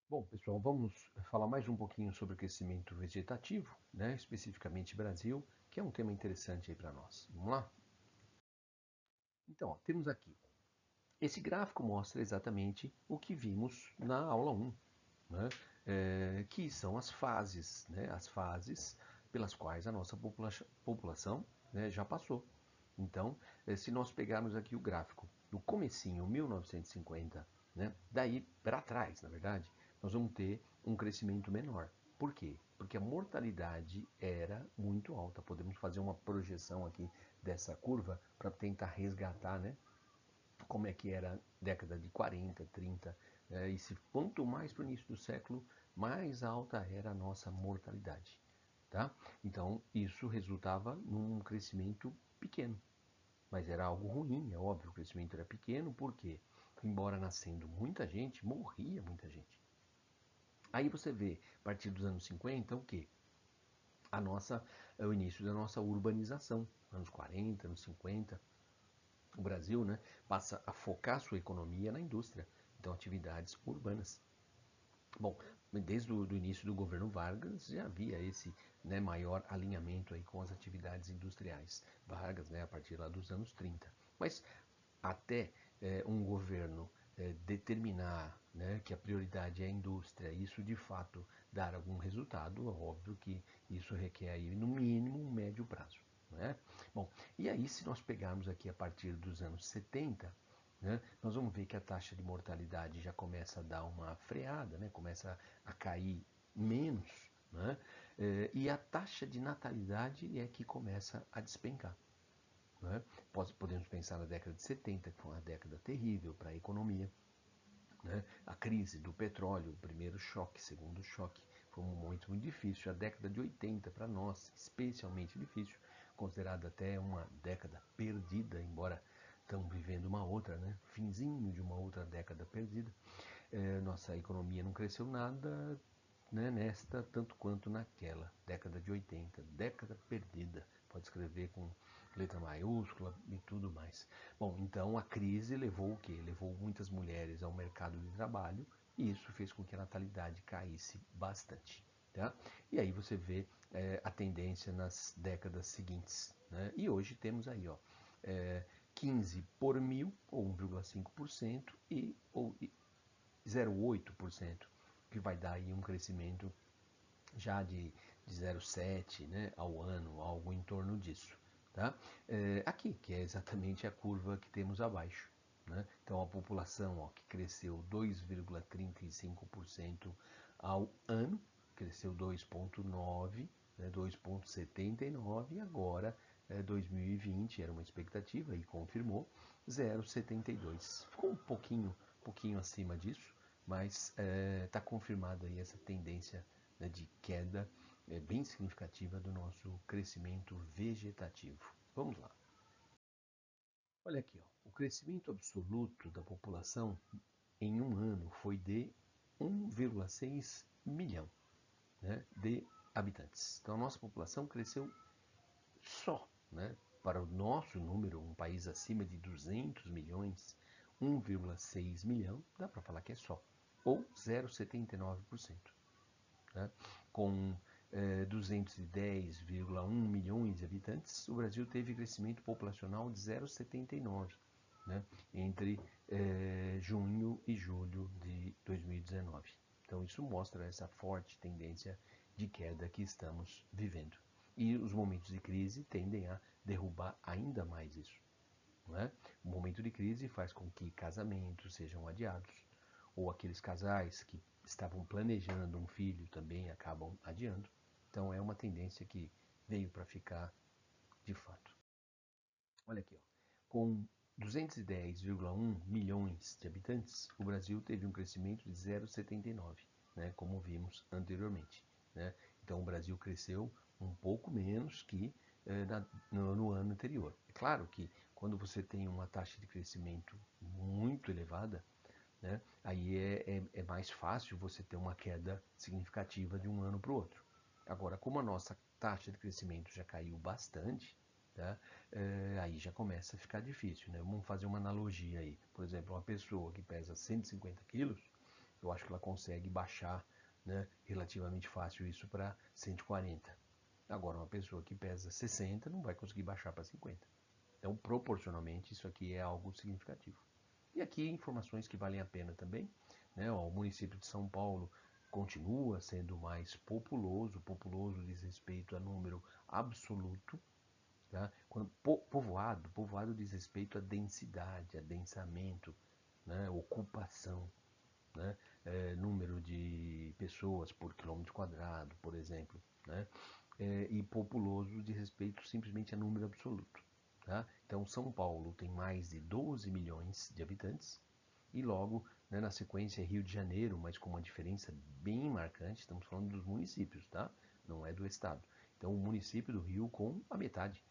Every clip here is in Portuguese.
Bom, pessoal, vamos falar mais um pouquinho sobre o crescimento vegetativo, né, especificamente Brasil, que é um tema interessante aí para nós. Vamos lá? Então, ó, temos aqui. Esse gráfico mostra exatamente o que vimos na aula 1, né, que são as fases, né, as fases pelas quais a nossa população, né, já passou. Então, se nós pegarmos aqui o gráfico do comecinho, 1950, né, daí para trás, na verdade, nós vamos ter um crescimento menor. Por quê? Porque a mortalidade era muito alta. Podemos fazer uma projeção aqui dessa curva para tentar resgatar, né, como é que era a década de 40, 30, e se quanto mais para o início do século, mais alta era a nossa mortalidade. Tá? Então, isso resultava num crescimento pequeno, mas era algo ruim, é óbvio, o crescimento era pequeno, porque, embora nascendo muita gente, morria muita gente. Aí você vê, a partir dos anos 50, o quê? O início da nossa urbanização, anos 40, anos 50, o Brasil, né, passa a focar sua economia na indústria, então atividades urbanas. Bom, desde o início do governo Vargas já havia esse, né, maior alinhamento aí com as atividades industriais. Vargas, né, a partir lá dos anos 30. Mas até um governo determinar, né, que a prioridade é a indústria, isso de fato dar algum resultado, é óbvio que isso requer aí, no mínimo um médio prazo. Né? Bom, e aí se nós pegarmos aqui a partir dos anos 70, né, nós vamos ver que a taxa de mortalidade já começa a dar uma freada, né, começa a cair menos, né, e a taxa de natalidade é que começa a despencar. Né? Podemos pensar na década de 70, que foi uma década terrível para a economia. Né? A crise do petróleo, o primeiro choque, segundo choque, foi um momento muito difícil. A década de 80 para nós, especialmente difícil, considerada até uma década perdida, embora estamos vivendo uma outra, né? Finzinho de uma outra década perdida. Nossa economia não cresceu nada, né, nesta tanto quanto naquela década de 80, década perdida, pode escrever com letra maiúscula e tudo mais. Bom, então a crise levou o quê? Levou muitas mulheres ao mercado de trabalho e isso fez com que a natalidade caísse bastante. Tá? E aí você vê a tendência nas décadas seguintes. Né? E hoje temos aí, ó, 15 por mil, ou 1,5%, ou 0,8%, que vai dar aí um crescimento já de 0,7, né, ao ano, algo em torno disso. Tá? Aqui, que é exatamente a curva que temos abaixo. Né? Então a população, ó, que cresceu 2,35% ao ano, cresceu 2,9%, né, 2,79%, e agora 2020 era uma expectativa e confirmou 0,72. Ficou um pouquinho acima disso, mas está confirmada aí essa tendência, né, de queda bem significativa do nosso crescimento vegetativo. Vamos lá. Olha aqui, ó. O crescimento absoluto da população em um ano foi de 1,6 milhão, né, de habitantes. Então a nossa população cresceu só, né, para o nosso número, um país acima de 200 milhões, 1,6 milhão, dá para falar que é só, ou 0,79%. Né? Com 210,1 milhões de habitantes, o Brasil teve crescimento populacional de 0,79, né, entre junho e julho de 2019. Então isso mostra essa forte tendência de queda que estamos vivendo. E os momentos de crise tendem a derrubar ainda mais isso. Não é? O momento de crise faz com que casamentos sejam adiados, ou aqueles casais que estavam planejando um filho também acabam adiando. Então é uma tendência que veio para ficar de fato. Olha aqui, ó. Com 210,1 milhões de habitantes, o Brasil teve um crescimento de 0,79, né, como vimos anteriormente. Né? Então o Brasil cresceu um pouco menos que no ano anterior. É claro que quando você tem uma taxa de crescimento muito elevada, né, aí é mais fácil você ter uma queda significativa de um ano para o outro. Agora, como a nossa taxa de crescimento já caiu bastante, tá, aí já começa a ficar difícil. Né? Vamos fazer uma analogia aí. Por exemplo, uma pessoa que pesa 150 quilos, eu acho que ela consegue baixar, né, relativamente fácil isso para 140. Agora, uma pessoa que pesa 60 não vai conseguir baixar para 50. Então, proporcionalmente, isso aqui é algo significativo. E aqui informações que valem a pena também, né? O município de São Paulo continua sendo mais populoso, populoso diz respeito a número absoluto, tá? Quando povoado diz respeito a densidade, adensamento, né? Ocupação, né? Número de pessoas por quilômetro quadrado, por exemplo, né? E populoso diz respeito simplesmente a número absoluto. Tá? Então, São Paulo tem mais de 12 milhões de habitantes e logo, né, na sequência, Rio de Janeiro, mas com uma diferença bem marcante, estamos falando dos municípios, tá? Não é do estado. Então, o município do Rio com a metade,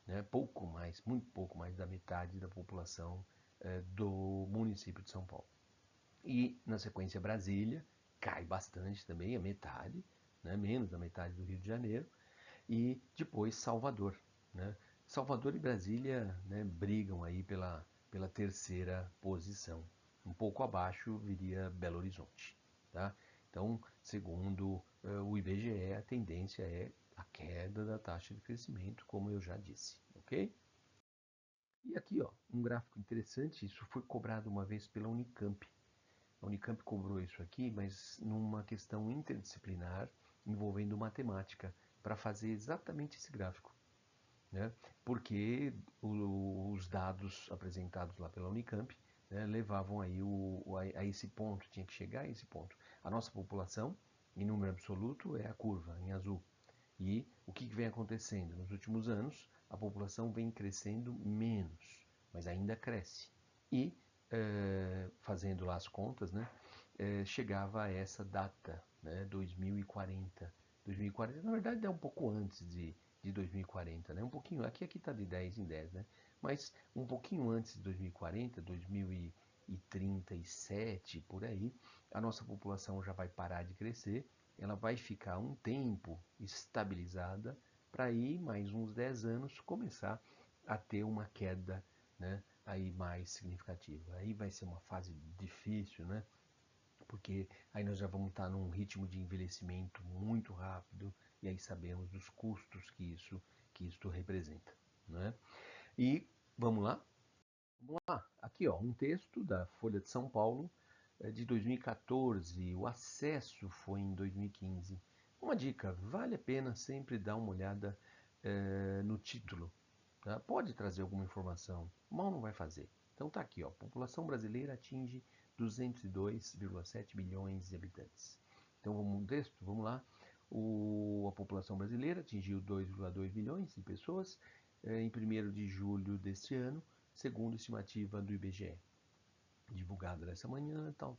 né? Pouco mais, muito pouco mais da metade da população do município de São Paulo. E, na sequência, Brasília, cai bastante também, a metade, né? Menos da metade do Rio de Janeiro. E depois Salvador, né? Salvador e Brasília, né, brigam aí pela terceira posição. Um pouco abaixo viria Belo Horizonte. Tá? Então, segundo o IBGE, a tendência é a queda da taxa de crescimento, como eu já disse. Ok? E aqui, ó, um gráfico interessante, isso foi cobrado uma vez pela Unicamp. A Unicamp cobrou isso aqui, mas numa questão interdisciplinar envolvendo matemática, para fazer exatamente esse gráfico. Né? Porque os dados apresentados lá pela Unicamp, né, levavam aí a esse ponto, tinha que chegar a esse ponto. A nossa população, em número absoluto, é a curva, em azul. E o que vem acontecendo? Nos últimos anos, a população vem crescendo menos, mas ainda cresce. E, fazendo lá as contas, né, chegava a essa data, né, 2040. 2040, na verdade, é um pouco antes de 2040, né? Um pouquinho, aqui está de 10 em 10, né? Mas um pouquinho antes de 2040, 2037, por aí, a nossa população já vai parar de crescer, ela vai ficar um tempo estabilizada para aí mais uns 10 anos começar a ter uma queda, né, aí mais significativa. Aí vai ser uma fase difícil, né? Porque aí nós já vamos estar num ritmo de envelhecimento muito rápido e aí sabemos dos custos que isso representa, né? E vamos lá? Vamos lá. Aqui, ó, um texto da Folha de São Paulo de 2014. O acesso foi em 2015. Uma dica, vale a pena sempre dar uma olhada no título. Tá? Pode trazer alguma informação, mal não vai fazer. Então tá aqui, ó, população brasileira atinge 202,7 milhões de habitantes. Então vamos no texto, vamos lá. A população brasileira atingiu 2,2 milhões de pessoas em 1º de julho deste ano, segundo a estimativa do IBGE, divulgada nessa manhã, tal.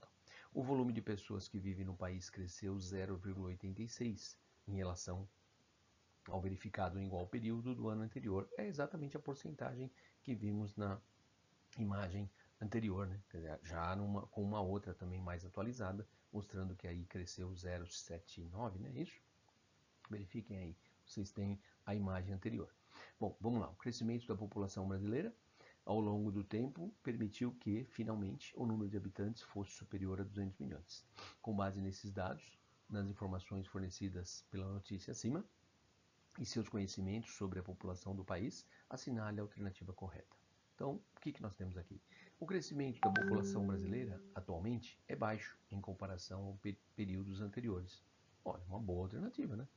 O volume de pessoas que vivem no país cresceu 0,86 em relação ao verificado em igual período do ano anterior. É exatamente a porcentagem que vimos na imagem anterior, né? Já com uma outra também mais atualizada, mostrando que aí cresceu 0,79, né? Isso? Verifiquem aí, vocês têm a imagem anterior. Bom, vamos lá. O crescimento da população brasileira ao longo do tempo permitiu que, finalmente, o número de habitantes fosse superior a 200 milhões. Com base nesses dados, nas informações fornecidas pela notícia acima, e seus conhecimentos sobre a população do país, assinale a alternativa correta. Então, o que nós temos aqui? O crescimento da população brasileira, atualmente, é baixo em comparação a períodos anteriores. Olha, uma boa alternativa, né?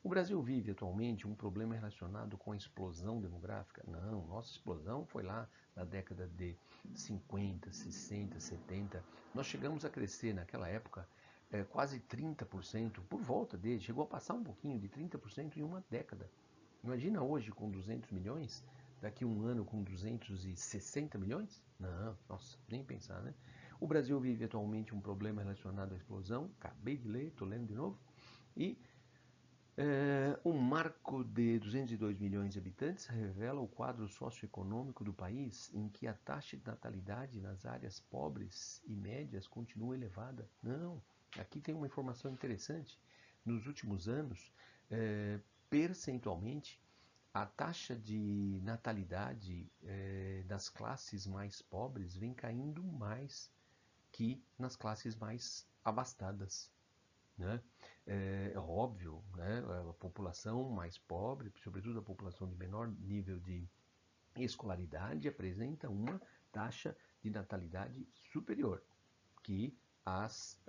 O Brasil vive atualmente um problema relacionado com a explosão demográfica? Não, nossa explosão foi lá na década de 50, 60, 70. Nós chegamos a crescer naquela época quase 30%, por volta dele, chegou a passar um pouquinho de 30% em uma década. Imagina hoje com 200 milhões, daqui a um ano com 260 milhões? Não, nossa, nem pensar, né? O Brasil vive atualmente um problema relacionado à explosão, acabei de ler, estou lendo de novo, e o marco de 202 milhões de habitantes revela o quadro socioeconômico do país em que a taxa de natalidade nas áreas pobres e médias continua elevada. Não, aqui tem uma informação interessante. Nos últimos anos, percentualmente, a taxa de natalidade das classes mais pobres vem caindo mais que nas classes mais abastadas, né? É óbvio, né? A população mais pobre, sobretudo a população de menor nível de escolaridade, apresenta uma taxa de natalidade superior que as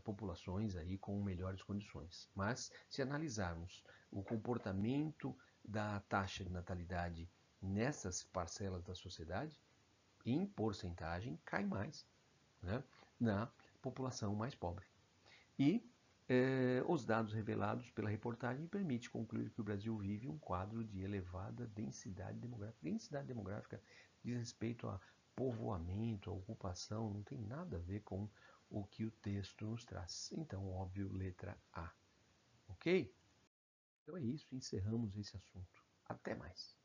populações aí com melhores condições. Mas se analisarmos o comportamento da taxa de natalidade nessas parcelas da sociedade, em porcentagem cai mais, né, na população mais pobre. E os dados revelados pela reportagem permitem concluir que o Brasil vive um quadro de elevada densidade demográfica. Densidade demográfica diz respeito a povoamento, a ocupação, não tem nada a ver com o que o texto nos traz. Então, óbvio, letra A. Ok? Então é isso, encerramos esse assunto. Até mais.